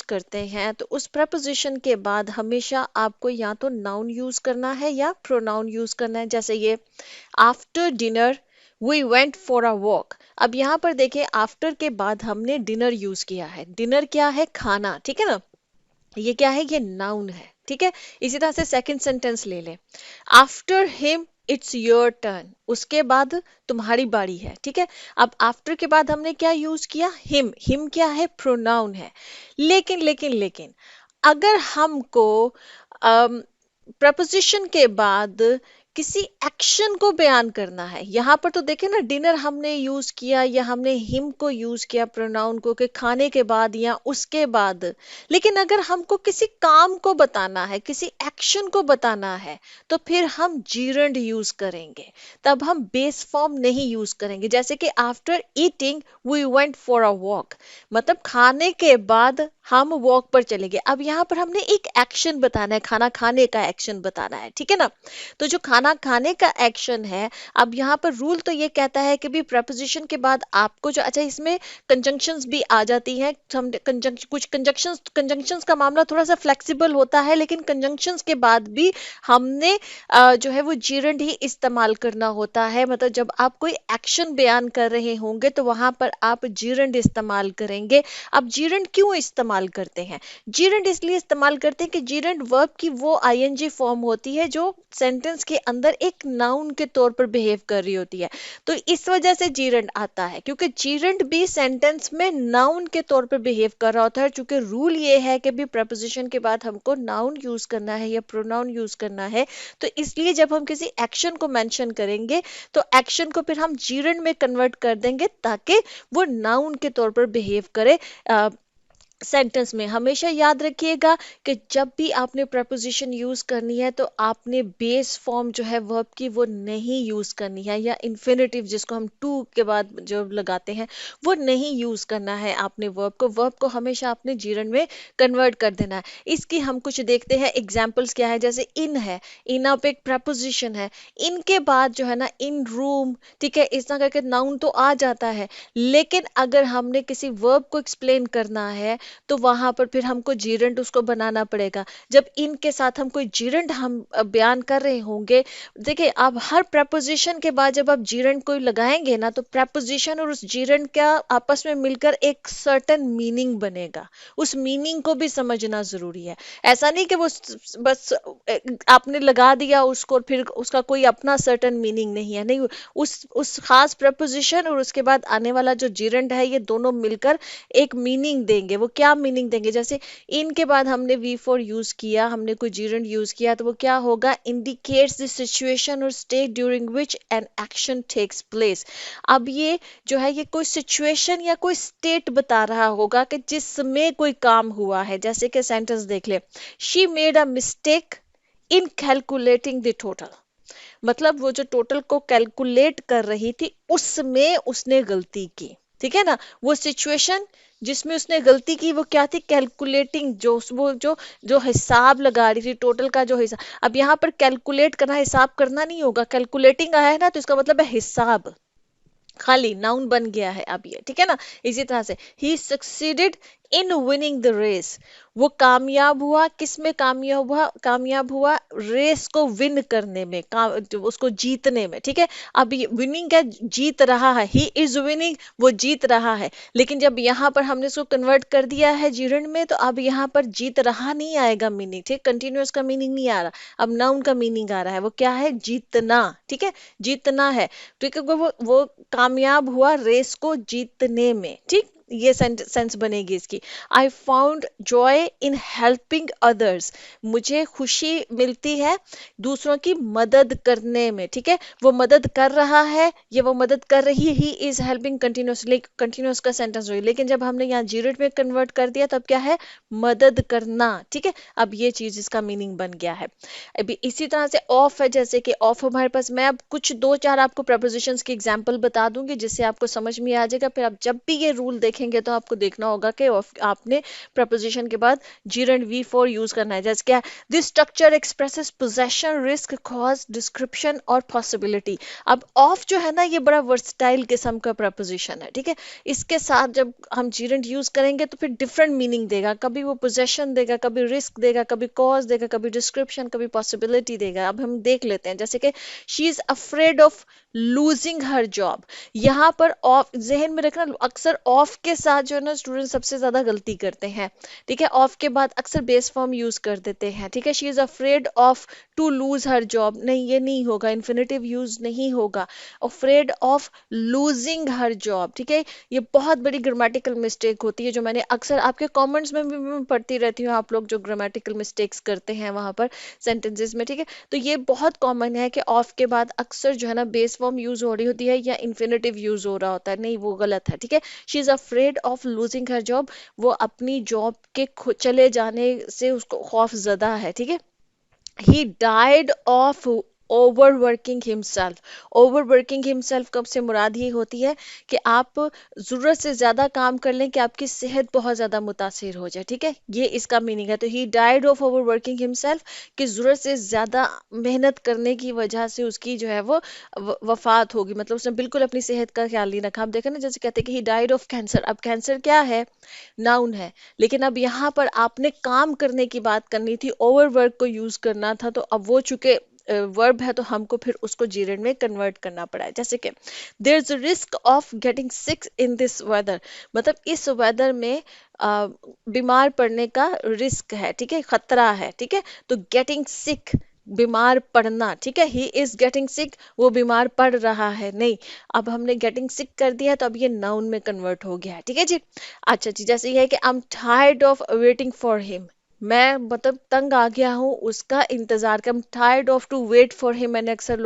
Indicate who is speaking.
Speaker 1: करते हैं तो उस प्रपोजिशन के बाद हमेशा आपको या तो नाउन यूज करना है या प्रोनाउन यूज करना है। जैसे ये after dinner we went for a walk. अब यहाँ पर देखिए आफ्टर के बाद हमने डिनर यूज किया है। डिनर क्या है? खाना, ठीक है ना। ये क्या है? ये नाउन है, ठीक है। इसी तरह से सेकंड सेंटेंस ले ले, after him it's your turn. उसके बाद तुम्हारी बारी है, ठीक है। अब आफ्टर के बाद हमने क्या यूज किया? हिम। हिम क्या है? प्रोनाउन है। लेकिन अगर हमको प्रपोजिशन के बाद किसी एक्शन को बयान करना है, यहां पर तो देखे ना, डिनर हमने यूज किया या हमने हिम को यूज किया प्रोनाउन को, कि खाने के बाद या उसके बाद। लेकिन अगर हमको किसी काम को बताना है, किसी एक्शन को बताना है, तो फिर हम जीरंड यूज करेंगे। तब हम बेस फॉर्म नहीं यूज करेंगे। जैसे कि after eating we went for a walk, मतलब खाने के बाद हम वॉक पर चलेंगे। अब यहाँ पर हमने एक एक्शन बताना है, खाना खाने का एक्शन बताना है, ठीक है ना। तो जो खाना खाने का एक्शन है, अब यहाँ पर रूल तो ये कहता है कि भी प्रपोजिशन के बाद आपको जो, अच्छा इसमें कंजंक्शंस भी आ जाती हैं। हम कुछ कंजंक्शंस का मामला थोड़ा सा फ्लेक्सिबल होता है, लेकिन कंजंक्शंस के बाद भी हमने जो है वो जीरंड ही इस्तेमाल करना होता है। मतलब जब आप कोई एक्शन बयान कर रहे होंगे तो वहां पर आप जीरंड इस्तेमाल करेंगे। अब जीरंड क्यों इस्तेमाल करते हैं? जीरंड इसलिए इस्तेमाल करते हैं कि जीरंड वर्ब की वो आईएनजी फॉर्म होती है जो सेंटेंस के अंदर एक नाउन के तौर पर बिहेव कर रही होती है। तो इस वजह से जीरंड आता है, क्योंकि जीरंड भी सेंटेंस में नाउन के तौर पर बिहेव कर रहा होता है। चूंकि रूल ये है कि भी प्रपोजिशन के बाद हमको नाउन यूज करना है या प्रोनाउन यूज करना है, तो इसलिए जब हम किसी एक्शन को मेंशन करेंगे तो एक्शन को फिर हम जीरंड में कन्वर्ट कर देंगे ताकि वो नाउन के तौर पर बिहेव करे सेंटेंस में। हमेशा याद रखिएगा कि जब भी आपने प्रपोजिशन यूज करनी है तो आपने बेस फॉर्म जो है वर्ब की वो नहीं यूज करनी है, या इन्फिनेटिव जिसको हम टू के बाद जो लगाते हैं वो नहीं यूज करना है। आपने वर्ब को हमेशा अपने जीरन में कन्वर्ट कर देना है। इसकी हम कुछ देखते हैं एग्जाम्पल्स क्या है। जैसे इन है, इन आप एक प्रपोजिशन है, इनके बाद जो है ना इन रूम, ठीक है, इस तरह करके नाउन तो आ जाता है। लेकिन अगर हमने किसी वर्ब को एक्सप्लेन करना है तो वहां पर फिर हमको जीरंड उसको बनाना पड़ेगा। जब इन के साथ हम कोई जीरंड हम बयान कर रहे होंगे, देखिए आप हर प्रपोजिशन के बाद जब आप जीरंड कोई लगाएंगे ना, तो प्रपोजिशन और उस जीरंड का आपस में मिलकर एक सर्टेन मीनिंग बनेगा। उस मीनिंग को भी समझना जरूरी है। ऐसा नहीं कि वो बस आपने लगा दिया उसको और फिर उसका कोई अपना सर्टेन मीनिंग नहीं है। नहीं, उस खास प्रपोजिशन और उसके बाद आने वाला जो जीरंड है, ये दोनों मिलकर एक मीनिंग देंगे। वो क्या मीनिंग देंगे? जैसे इन के बाद हमने वी फॉर यूज किया, हमने कोई जीरंड यूज किया, तो वो क्या होगा? इंडिकेट्स द सिचुएशन और state during which an action takes place. अब ये जो है ये कोई सिचुएशन या कोई स्टेट बता रहा होगा कि जिसमें कोई काम हुआ है। जैसे कि सेंटेंस देख ले, she made a mistake in calculating the total. मतलब वो जो टोटल को कैलकुलेट कर रही थी उसमें उसने गलती की, ठीक है ना। वो सिचुएशन जिसमें उसने गलती की वो क्या थी? कैलकुलेटिंग, जो वो जो हिसाब लगा रही थी, टोटल का जो हिसाब। अब यहाँ पर कैलकुलेट करना, हिसाब करना नहीं होगा। कैलकुलेटिंग आया है ना, तो इसका मतलब है हिसाब, खाली नाउन बन गया है अब ये, ठीक है ना। इसी तरह से ही succeeded in winning the race. वो कामयाब हुआ, किस में कामयाब हुआ? रेस को विन करने में, उसको जीतने में, ठीक है। अब विनिंग क्या? जीत रहा है, ही इज विनिंग, वो जीत रहा है। लेकिन जब यहाँ पर हमने इसको कन्वर्ट कर दिया है जीरंड में, तो अब यहाँ पर जीत रहा नहीं आएगा मीनिंग, ठीक। कंटिन्यूअस का मीनिंग नहीं आ रहा, अब नाउन का मीनिंग आ रहा है। वो क्या है? जीतना, ठीक है, जीतना है। ठीक है, वो कामयाब हुआ रेस को जीतने में, ठीक। ये सेंस बनेगी इसकी। I found joy in helping others. मुझे खुशी मिलती है दूसरों की मदद करने में, ठीक है। वो मदद कर रहा है, ये वो मदद कर रही है, he is helping continuously, continuous का सेंटेंस हुई। लेकिन जब हमने यहाँ जीरोड में कन्वर्ट कर दिया तब क्या है? मदद करना, ठीक है। अब ये चीज इसका मीनिंग बन गया है। अभी इसी तरह से ऑफ है, जैसे कि ऑफ हमारे पास, मैं अब कुछ दो चार आपको प्रपोजिशंस की एग्जांपल बता दूंगी जिससे आपको समझ में आ जाएगा। फिर आप जब भी ये रूल देखें लिखेंगे तो आपको देखना होगा कि आपने प्रपोजिशन के बाद जीरेंड वी फॉर यूज करना है। जैसे क्या, this structure expresses possession, risk, cause, description और पॉसिबिलिटी। अब ऑफ जो है ना, ये बड़ा वर्सटाइल किस्म का प्रपोजिशन है, ठीक है। इसके साथ जब हम जीरेंड यूज करेंगे तो फिर डिफरेंट मीनिंग देगा, कभी वो पोजेशन देगा, कभी रिस्क देगा, कभी कॉज देगा, कभी डिस्क्रिप्शन, कभी पॉसिबिलिटी देगा। अब हम देख लेते हैं, जैसे कि she is afraid of losing her job. यहाँ पर ऑफ जहन में रखना, अक्सर ऑफ के साथ जो है ना स्टूडेंट सबसे ज्यादा गलती करते हैं, ठीक है। ऑफ के बाद अक्सर बेस फॉर्म यूज कर देते हैं, ठीक है। She is afraid of to lose her job, नहीं ये नहीं होगा, इन्फिनेटिव यूज नहीं होगा। Afraid of losing her job, ठीक है। ये बहुत बड़ी ग्रामेटिकल मिस्टेक होती है जो मैंने अक्सर आपके कमेंट्स में भी मैं पढ़ती रहती हूँ, आप लोग जो ग्रामेटिकल मिस्टेक्स करते हैं वहां पर सेंटेंसेस में, ठीक है। तो ये बहुत कॉमन है कि ऑफ के बाद अक्सर जो है ना बेस फॉर्म यूज हो रही होती है या इन्फिनेटिव यूज हो रहा होता है, नहीं वो गलत है, ठीक है। She is afraid of losing her job, वो अपनी जॉब के चले जाने से उसको खौफ ज़दा है, ठीक है। he died of overworking himself। overworking himself कब से मुराद ये होती है कि आप ज़रूरत से ज़्यादा काम कर लें कि आपकी सेहत बहुत ज़्यादा मुतासिर हो जाए, ठीक है। ये इसका मीनिंग है। तो he died of overworking himself कि ज़रूरत से ज़्यादा मेहनत करने की वजह से उसकी जो है वो वफात होगी, मतलब उसने बिल्कुल अपनी सेहत का ख्याल नहीं रखा। आप देखें ना, जैसे कहते हैं कि he died of cancer। अब कैंसर क्या है, नाउन है, लेकिन अब यहाँ पर आपने काम करने की बात करनी थी, ओवरवर्क को यूज करना था, तो अब वो चूंकि वर्ब है तो हमको फिर उसको जीरेंड में कन्वर्ट करना पड़ा है। जैसे कि there is a risk of getting sick in this weather, मतलब इस वेदर में बीमार पड़ने का रिस्क है, ठीक है, खतरा है, ठीक है। तो गेटिंग सिक, बीमार पड़ना, ठीक है। ही इज गेटिंग सिक, वो बीमार पड़ रहा है, नहीं, अब हमने गेटिंग सिक कर दिया तो अब ये नाउन में कन्वर्ट हो गया है, ठीक है जी। अच्छा जी, जैसे ये है कि I am tired of waiting for him, मैं मतलब तंग आ गया हूँ उसका इंतजार कर, I am tired of to wait for him. मैंने अक्सर